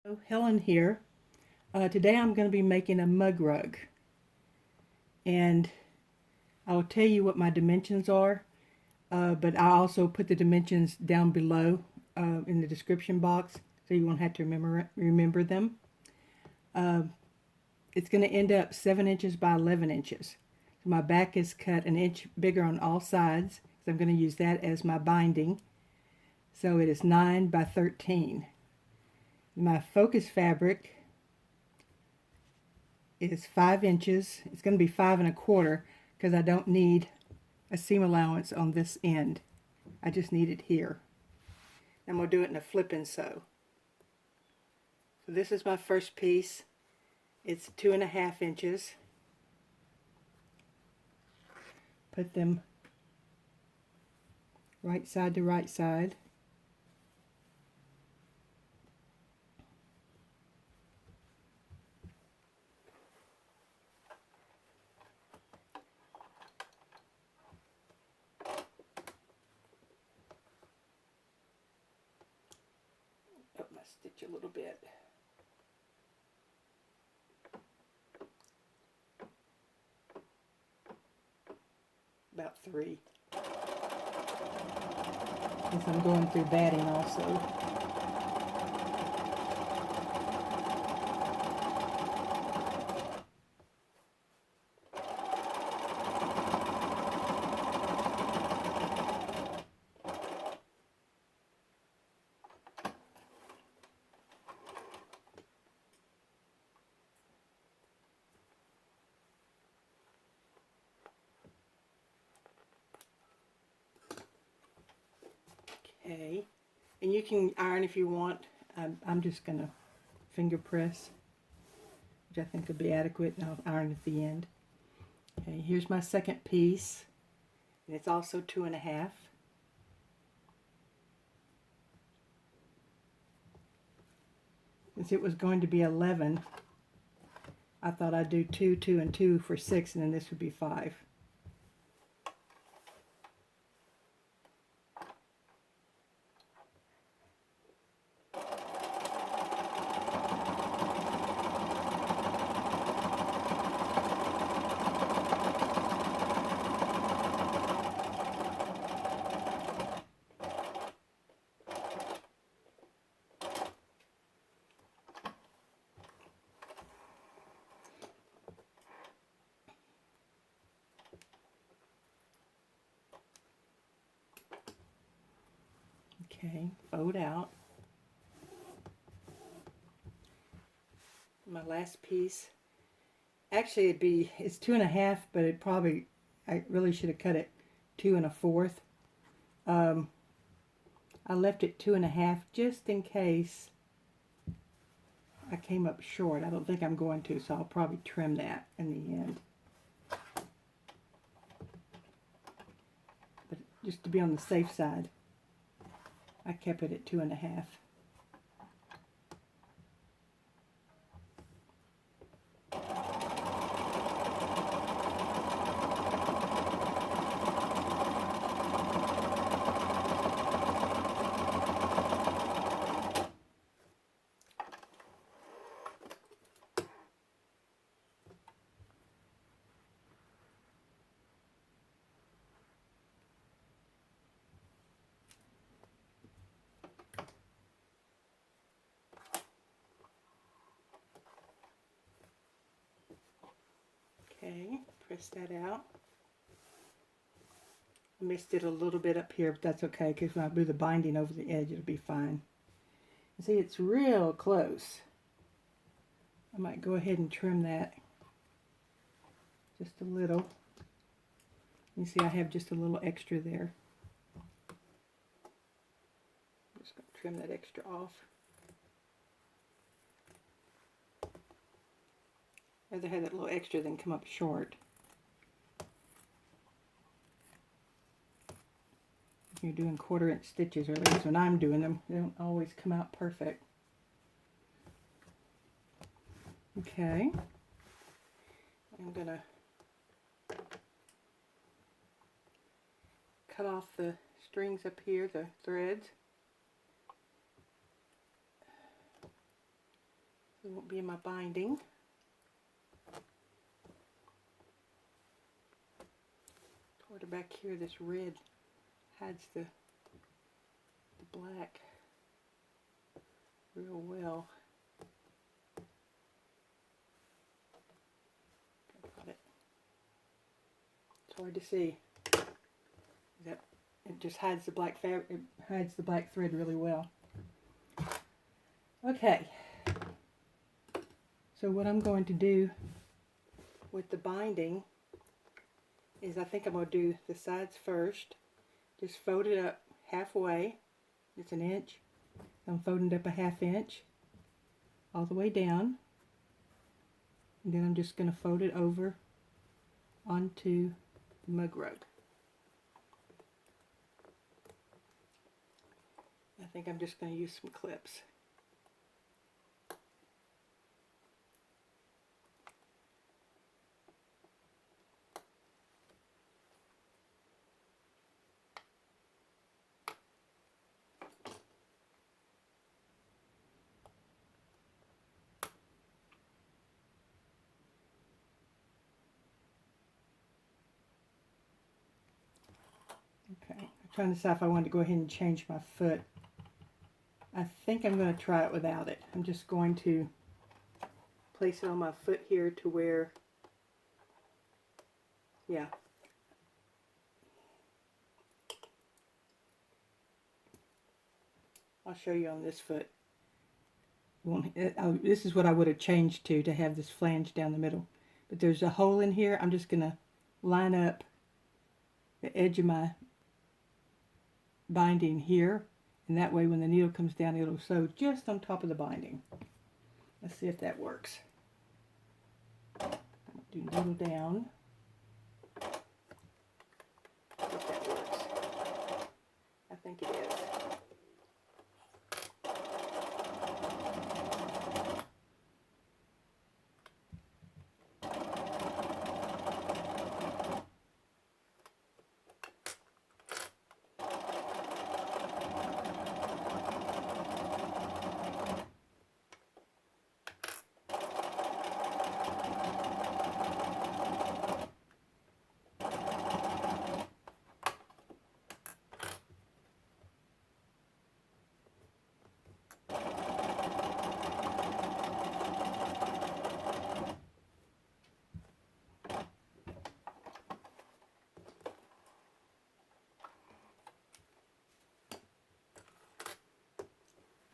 Hello, Helen here. Today I'm going to be making a mug rug, and I'll tell you what my dimensions are, but I also put the dimensions down below in the description box so you won't have to remember them. Uh, it's going to end up 7 inches by 11 inches. So my back is cut an inch bigger on all sides, so I'm going to use that as my binding. So it is 9 by 13. My focus fabric is 5 inches. It's going to be 5 1/4 because I don't need a seam allowance on this end. I just need it here. I'm going to do it in a flip and sew. So this is my first piece. It's 2 1/2 inches. Put them right side to right side. Up my stitch a little bit. About 3. Since I'm going through batting also. Okay, and you can iron if you want. I'm just going to finger press, which I think will be adequate, and I'll iron at the end. Okay, here's my second piece, and it's also 2 1/2. Since it was going to be 11, I thought I'd do 2, 2, and 2 for 6, and then this would be 5. Okay, fold out. My last piece, actually it's 2 1/2, but I really should have cut it 2 1/4. I left it 2 1/2 just in case I came up short. I don't think I'm going to, so I'll probably trim that in the end. But just to be on the safe side, I kept it at 2 1/2. Okay, press that out. I missed it a little bit up here, but that's okay, because when I do the binding over the edge, it'll be fine. You see, it's real close. I might go ahead and trim that just a little. You see, I have just a little extra there. I'm just going to trim that extra off. I'd rather have that little extra than come up short. You're doing 1/4 inch stitches, or at least when I'm doing them, they don't always come out perfect. Okay, I'm gonna cut off the strings up here, the threads. It won't be in my binding. Toward the back here, this red hides the black real well. Got it. It's hard to see. That it just hides the black fabric. It hides the black thread really well. Okay. So what I'm going to do with the binding is I think I'm going to do the sides first. Just fold it up halfway. It's an inch. I'm folding it up a ½ inch all the way down. And then I'm just going to fold it over onto the mug rug. I think I'm just going to use some clips. Okay, I'm trying to decide if I want to go ahead and change my foot. I think I'm going to try it without it. I'm just going to place it on my foot here to where, yeah. I'll show you on this foot. This is what I would have changed to have this flange down the middle. But there's a hole in here. I'm just going to line up the edge of my binding here. And that way when the needle comes down, it'll sew just on top of the binding. Let's see if that works. Do needle down. See if that works. I think it is.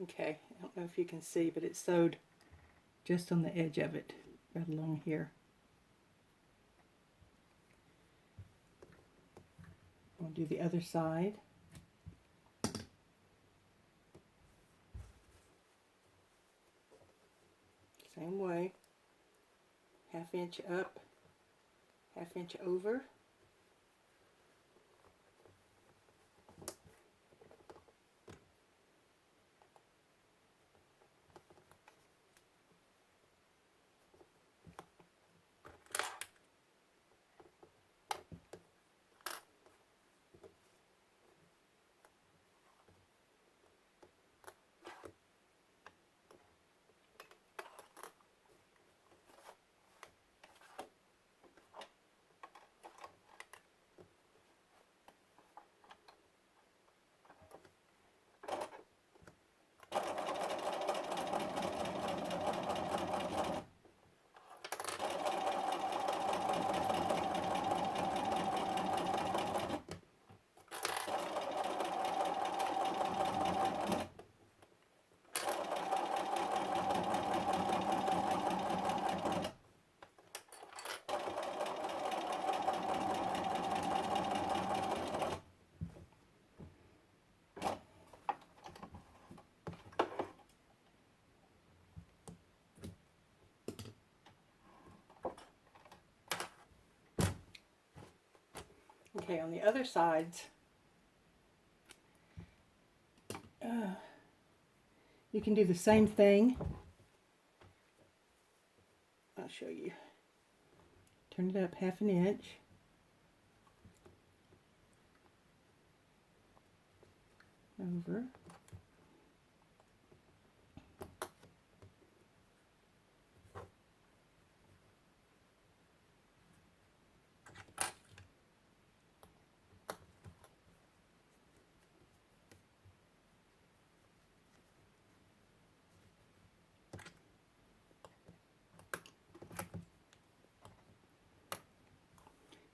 Okay, I don't know if you can see, but it's sewed just on the edge of it, right along here. I'll do the other side. Same way, ½ inch up, ½ inch over. Okay, on the other sides, you can do the same thing. I'll show you. Turn it up ½ inch. Over.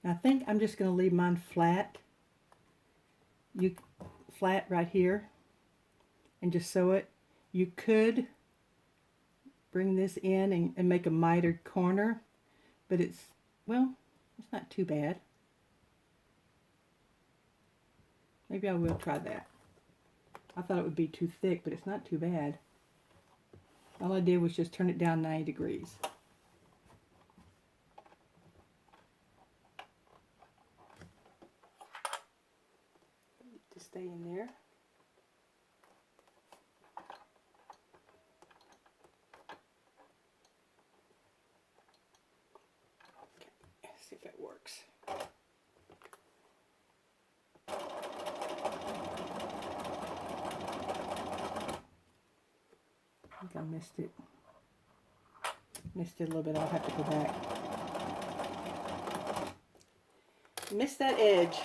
I think I'm just going to leave mine flat. Flat right here, and just sew it. You could bring this in and make a mitered corner, but it's not too bad. Maybe I will try that. I thought it would be too thick, but it's not too bad. All I did was just turn it down 90 degrees. To stay in there. Okay, let's see if that works. I think I missed it. Missed it a little bit. I'll have to go back. Missed that edge.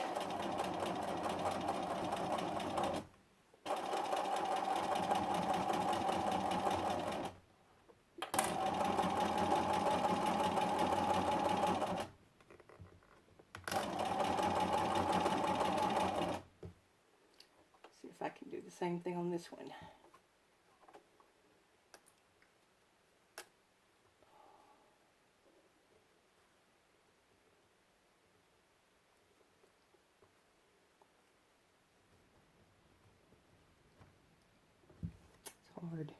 See if I can do the same thing on this one. Hard.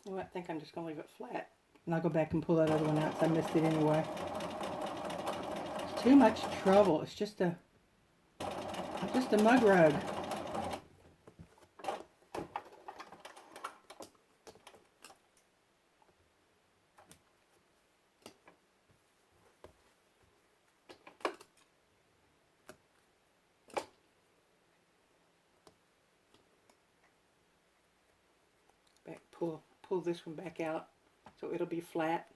You know what? I think I'm just going to leave it flat. And I'll go back and pull that other one out because I missed it anyway. It's too much trouble. It's just a mug rug. Pull this one back out so it'll be flat.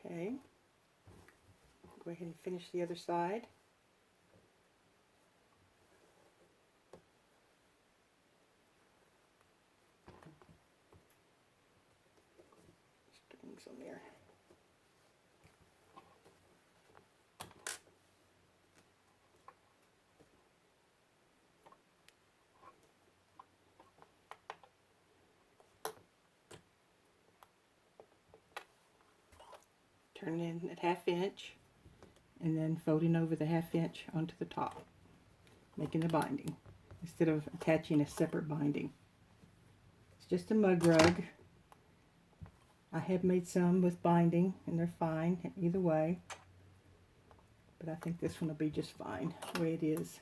Okay, go ahead and finish the other side. Strings on there. Turn it in at 1/2 inch and then folding over the 1/2 inch onto the top, making the binding instead of attaching a separate binding. It's just a mug rug. I have made some with binding and they're fine either way, but I think this one will be just fine the way it is.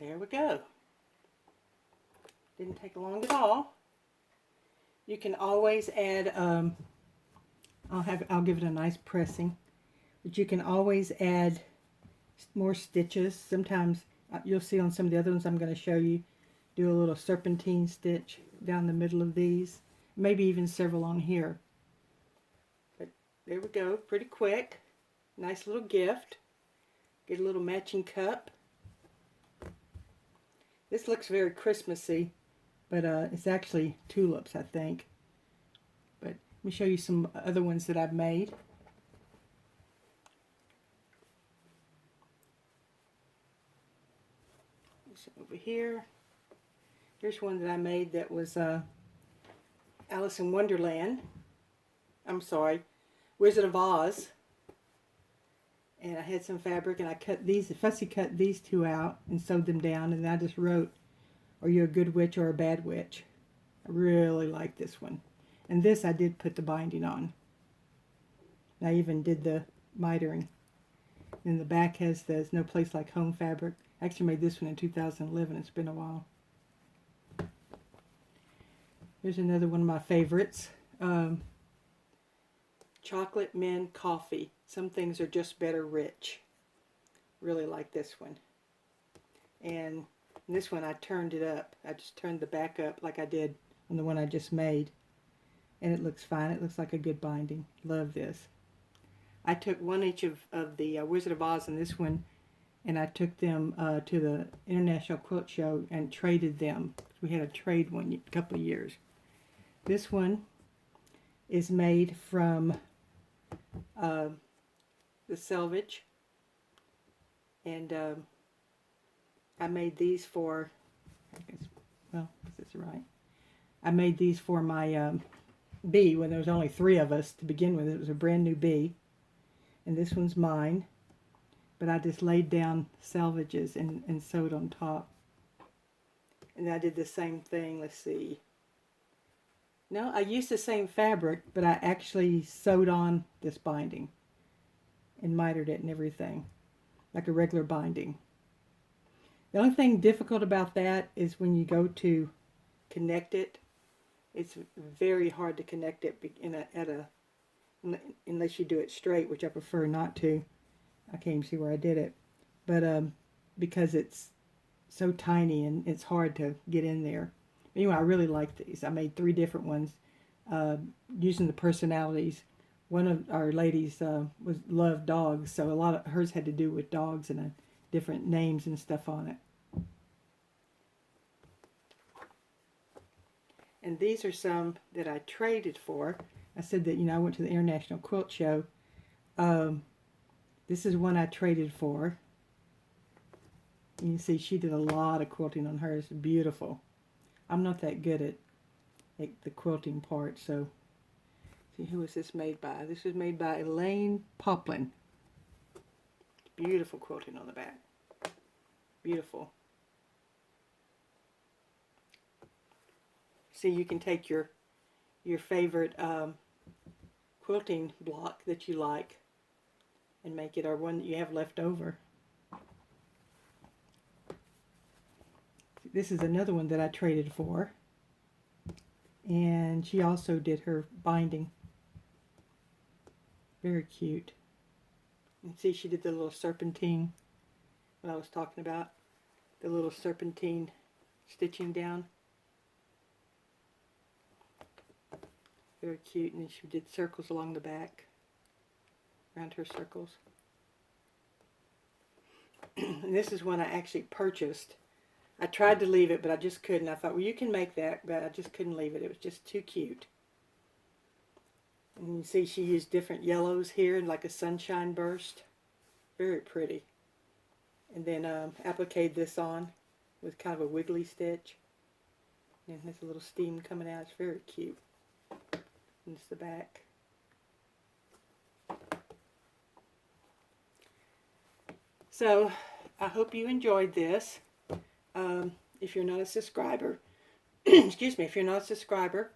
There we go. Didn't take long at all. You can always add, I'll give it a nice pressing, but you can always add more stitches. Sometimes you'll see on some of the other ones I'm going to show you, do a little serpentine stitch down the middle of these, maybe even several on here. But there we go, pretty quick. Nice little gift. Get a little matching cup. This looks very Christmassy, but it's actually tulips, I think. But let me show you some other ones that I've made. Over here, here's one that I made that was Alice in Wonderland. I'm sorry, Wizard of Oz. And I had some fabric, and I fussy cut these two out and sewed them down, and I just wrote, "Are you a good witch or a bad witch?" I really like this one. And this I did put the binding on. I even did the mitering. And the back has There's No Place Like Home fabric. I actually made this one in 2011. It's been a while. Here's another one of my favorites. Chocolate Mint Coffee. Some things are just better rich. Really like this one. And this one I turned it up. I just turned the back up like I did on the one I just made. And it looks fine. It looks like a good binding. Love this. I took one each of the Wizard of Oz and this one, and I took them to the International Quilt Show and traded them. We had a trade one a couple of years. This one is made from the selvage, and I made these for, this is right. I made these for my bee when there was only 3 of us to begin with. It was a brand new bee, and this one's mine. But I just laid down selvages and sewed on top. And I did the same thing. Let's see. No, I used the same fabric, but I actually sewed on this binding and mitered it and everything, like a regular binding. The only thing difficult about that is when you go to connect it, it's very hard to connect it unless you do it straight, which I prefer not to. I can't even see where I did it, but because it's so tiny and it's hard to get in there. Anyway, I really like these. I made 3 different ones using the personalities. One of our ladies loved dogs, so a lot of hers had to do with dogs and different names and stuff on it. And these are some that I traded for. I said that, I went to the International Quilt Show. This is one I traded for. You can see she did a lot of quilting on hers. Beautiful. I'm not that good at the quilting part, so see, who was this made by? This was made by Elaine Poplin. Beautiful quilting on the back. Beautiful. See, you can take your favorite quilting block that you like and make it, or one that you have left over. This is another one that I traded for, and she also did her binding. Very cute. And see, she did the little serpentine, what I was talking about, the little serpentine stitching down. Very cute. And then she did circles along the back, around her circles. And this is one I actually purchased. I tried to leave it, but I just couldn't. I thought, well, you can make that, but I just couldn't leave it. It was just too cute. And you see she used different yellows here, like a sunshine burst. Very pretty. And then appliqued this on with kind of a wiggly stitch. And there's a little steam coming out. It's very cute. And it's the back. So, I hope you enjoyed this. If you're not a subscriber, excuse me, if you're not a subscriber,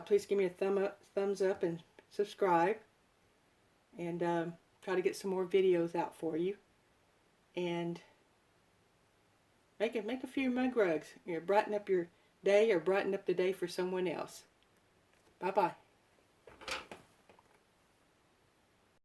please give me a thumbs up and subscribe. And try to get some more videos out for you. And Make a few mug rugs. You know, brighten up your day or brighten up the day for someone else. Bye-bye.